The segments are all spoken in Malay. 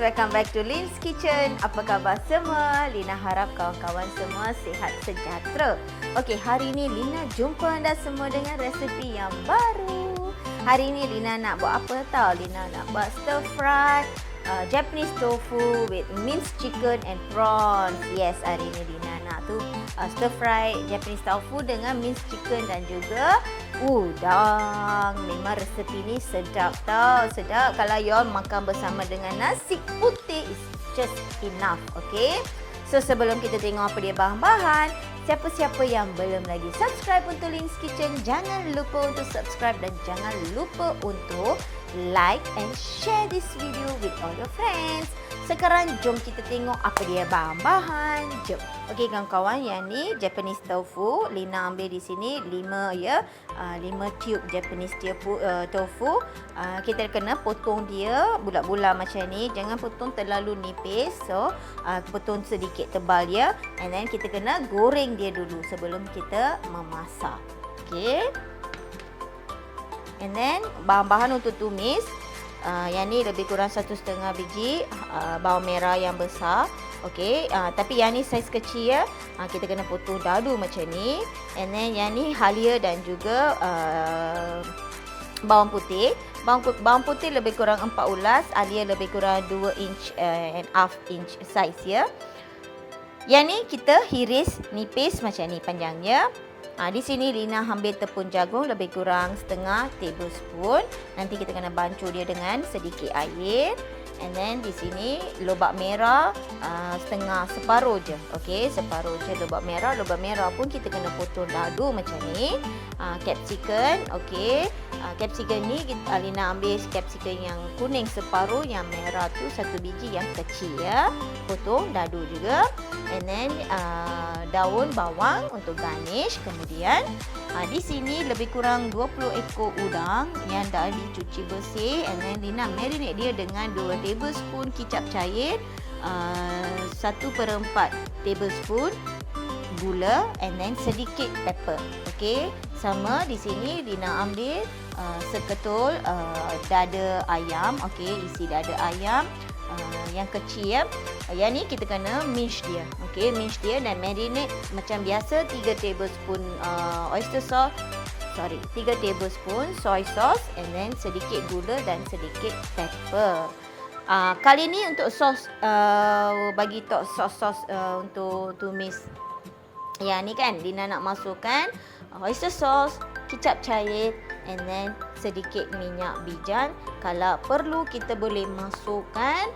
welcome back to Lin's Kitchen. Apa khabar semua? Lina harap kawan-kawan semua sihat sejahtera. Okey, hari ini Lina jumpa anda semua dengan resepi yang baru. Hari ini Lina nak buat apa tahu? Lina nak buat stir fry Japanese tofu with minced chicken and prawns. Yes, hari ini Lina nak tu stir fry Japanese tofu dengan minced chicken dan juga udang. Memang resepi ni sedap tau. Sedap kalau you all makan bersama dengan nasi putih is just enough. Okay. So sebelum kita tengok apa dia bahan-bahan, siapa-siapa yang belum lagi subscribe untuk Lin's Kitchen, jangan lupa untuk subscribe dan jangan lupa untuk like and share this video with all your friends. Sekarang jom kita tengok apa dia bahan-bahan. Jom. Okey kawan-kawan, yang ni Japanese tofu. Lina ambil di sini 5 ya. 5 tube Japanese tofu. Kita kena potong dia bulat-bulat macam ni. Jangan potong terlalu nipis. So potong sedikit tebal ya. And then kita kena goreng dia dulu sebelum kita memasak. Okey. And then bahan-bahan untuk tumis, yang ni lebih kurang 1,5 biji bawang merah yang besar. Okey, tapi yang ni saiz kecil ya. Kita kena potong dadu macam ni. And then yang ni halia dan juga bawang putih. Bawang putih lebih kurang 4 ulas, halia lebih kurang 2 inch and half inch saiz ya. Yang ni kita hiris nipis macam ni panjangnya. Di sini Lina ambil tepung jagung lebih kurang setengah tablespoon. Nanti kita kena bancuh dia dengan sedikit air. And then di sini lobak merah separuh je. Okey, separuh je lobak merah. Lobak merah pun kita kena potong dadu macam ni. Capsicum, okey. Capsicum ni Lina ambil capsicum yang kuning separuh, yang merah tu 1 biji yang kecil ya. Potong dadu juga. And then daun bawang untuk garnish. Kemudian di sini lebih kurang 20 ekor udang yang dah dicuci bersih. And then Lina marinate dia dengan 2 tablespoon kicap cair, 1/4 tablespoon gula, and then sedikit pepper. Okey, sama di sini Lina ambil seketul dada ayam. Okey, isi dada ayam yang kecil ya. Yang ni kita kena mince dia. Okey, mince dia dan marinate macam biasa 3 tablespoon oyster sauce. 3 tablespoon soy sauce, and then sedikit gula dan sedikit pepper. Kali ni untuk sos, bagi sos untuk tumis yang ni kan, Lina nak masukkan oyster sauce, kicap cair, and then sedikit minyak bijan. Kalau perlu kita boleh masukkan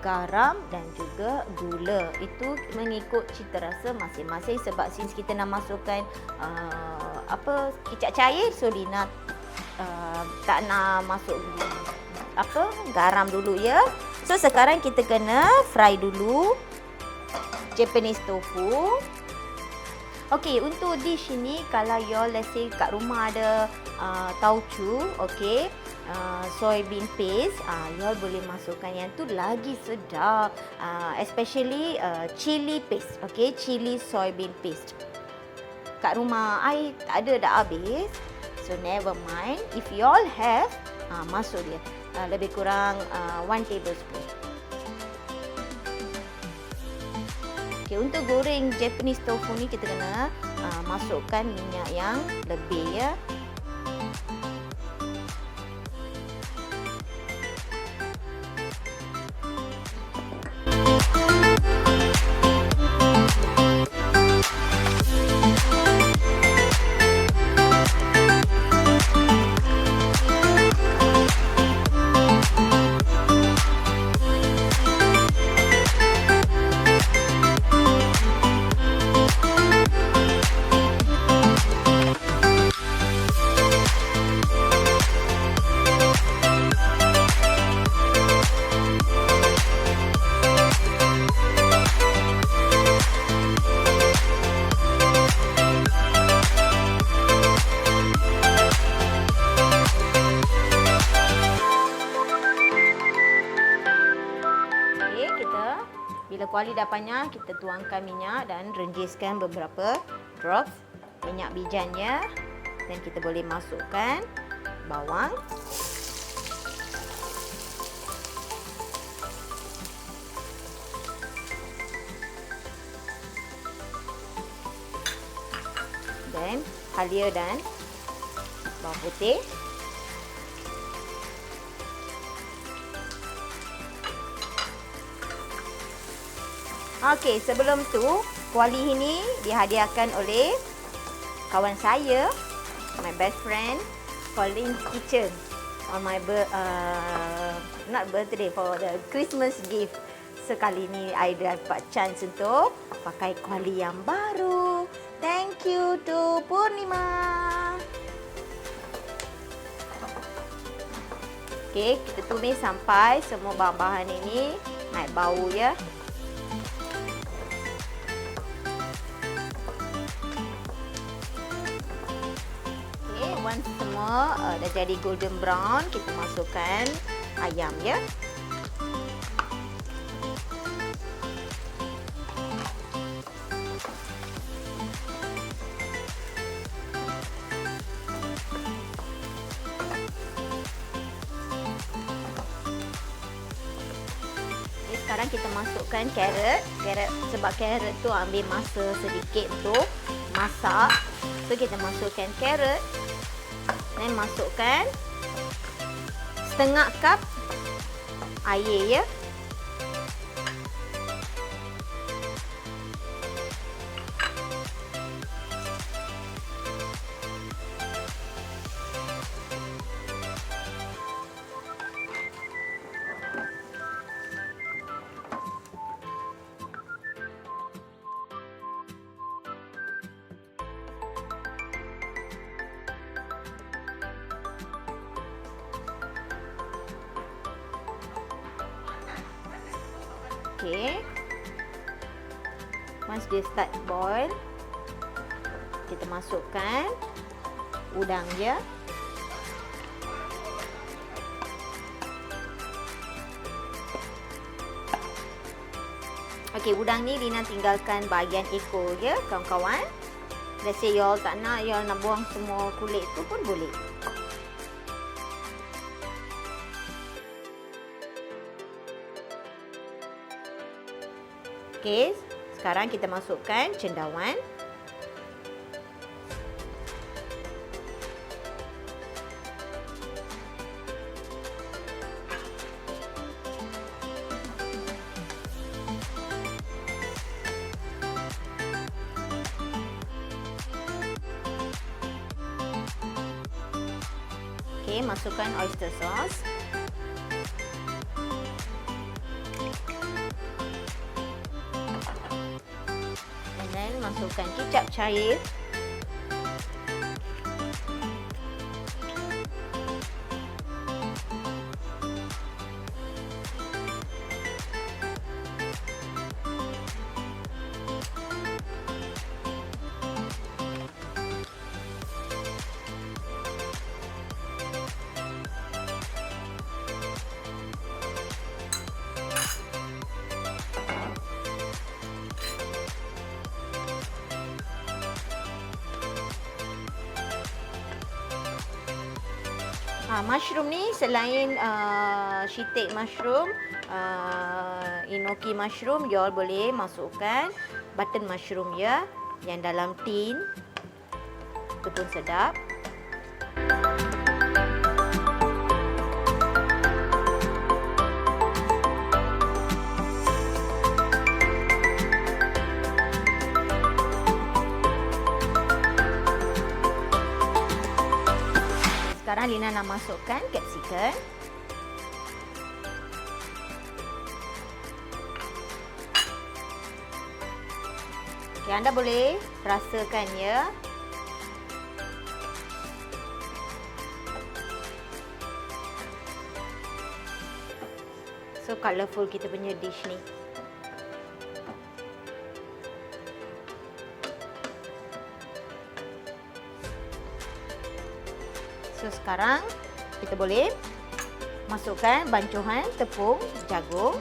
garam dan juga gula. Itu mengikut cita rasa masing-masing, sebab since kita nak masukkan kicap cair, so Lina tak nak masuk garam dulu ya. So sekarang kita kena fry dulu Japanese tofu. Okey, untuk dish ini kalau you all let's say kat rumah ada tauco, okey, soybean paste, you all boleh masukkan, yang tu lagi sedap. Especially chili paste, okey, chili soybean paste. Kat rumah I tak ada, dah habis. So never mind, if you all have, masuk dia lebih kurang 1 tablespoon. Okay, untuk goreng Japanese tofu ni kita kena masukkan minyak yang lebih ya. Bila kuali dah panas, kita tuangkan minyak dan renjiskan beberapa drops minyak bijannya. Dan kita boleh masukkan bawang. then halia dan bawang putih. Okey, sebelum tu kuali ini dihadiahkan oleh kawan saya, my best friend, Colin's Kitchen on my not birthday, for the Christmas gift. Sekali ni I dapat chance untuk pakai kuali yang baru. Thank you to Purnima. Okey, kita tumis sampai semua bahan-bahan ini naik bau ya. Once semua dah jadi golden brown, kita masukkan ayam ya. Okay, sekarang kita masukkan carrot. Sebab carrot tu ambil masa sedikit untuk masak. So kita masukkan carrot. Dan masukkan setengah cup air ya. Okay. Once dia start boil, kita masukkan udang je. Okay, udang ni Lina tinggalkan bahagian ekor je, kawan-kawan. Let's say y'all tak nak, y'all nak buang semua kulit tu pun boleh. Okey, sekarang kita masukkan cendawan. Okey, masukkan oyster sauce. Masukkan kicap cair. Mushroom ni selain shiitake mushroom, enoki mushroom, you all boleh masukkan button mushroom ya, yang dalam tin. Itu pun sedap. Sekarang Lina nak masukkan capsicum. Okay, anda boleh rasakan ya. So colourful kita punya dish ni. So sekarang kita boleh masukkan bancuhan tepung jagung.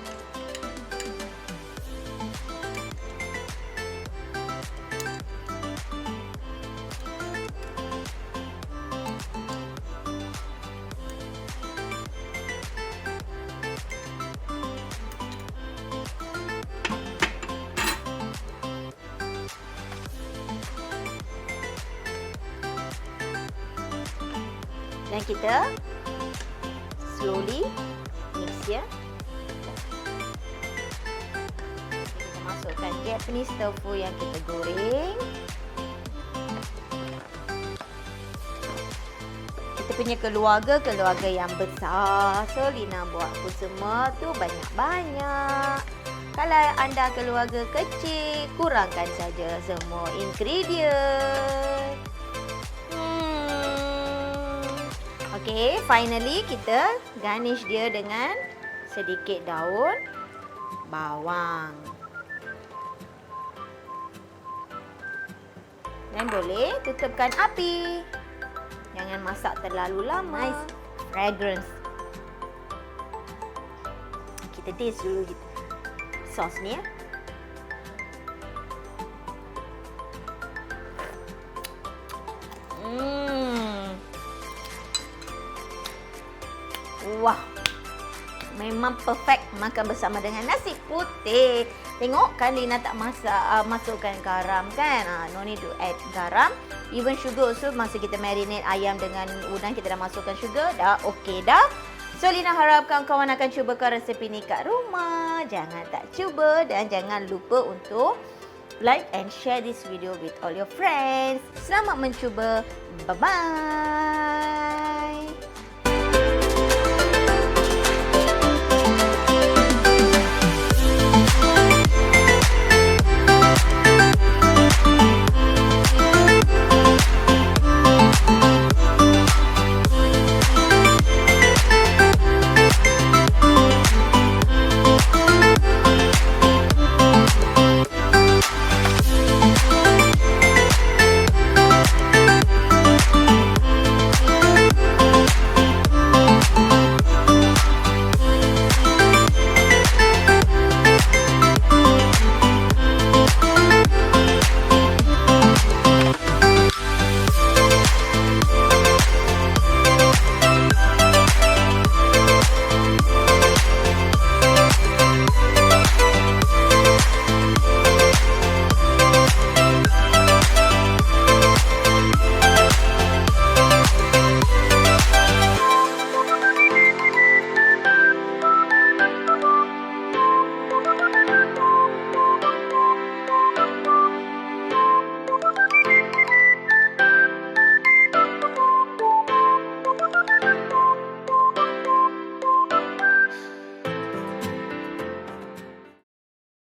Dan kita slowly mix ya. Kita masukkan Japanese tofu yang kita goreng. Kita punya keluarga yang besar. So Lina buat pun semua tu banyak-banyak. Kalau anda keluarga kecil, kurangkan saja semua ingredient. Okay, finally kita garnish dia dengan sedikit daun bawang. Dan boleh tutupkan api. Jangan masak terlalu lama. Nice fragrance. Kita taste dulu sos ni ya. Wah, memang perfect makan bersama dengan nasi putih. Tengok kan Lina tak masukkan garam kan. No need to add garam. Even sugar also masa kita marinate ayam dengan udang kita dah masukkan sugar. Dah okey dah. So Lina harapkan kawan akan cubakan resepi ni kat rumah. Jangan tak cuba dan jangan lupa untuk like and share this video with all your friends. Selamat mencuba. Bye-bye.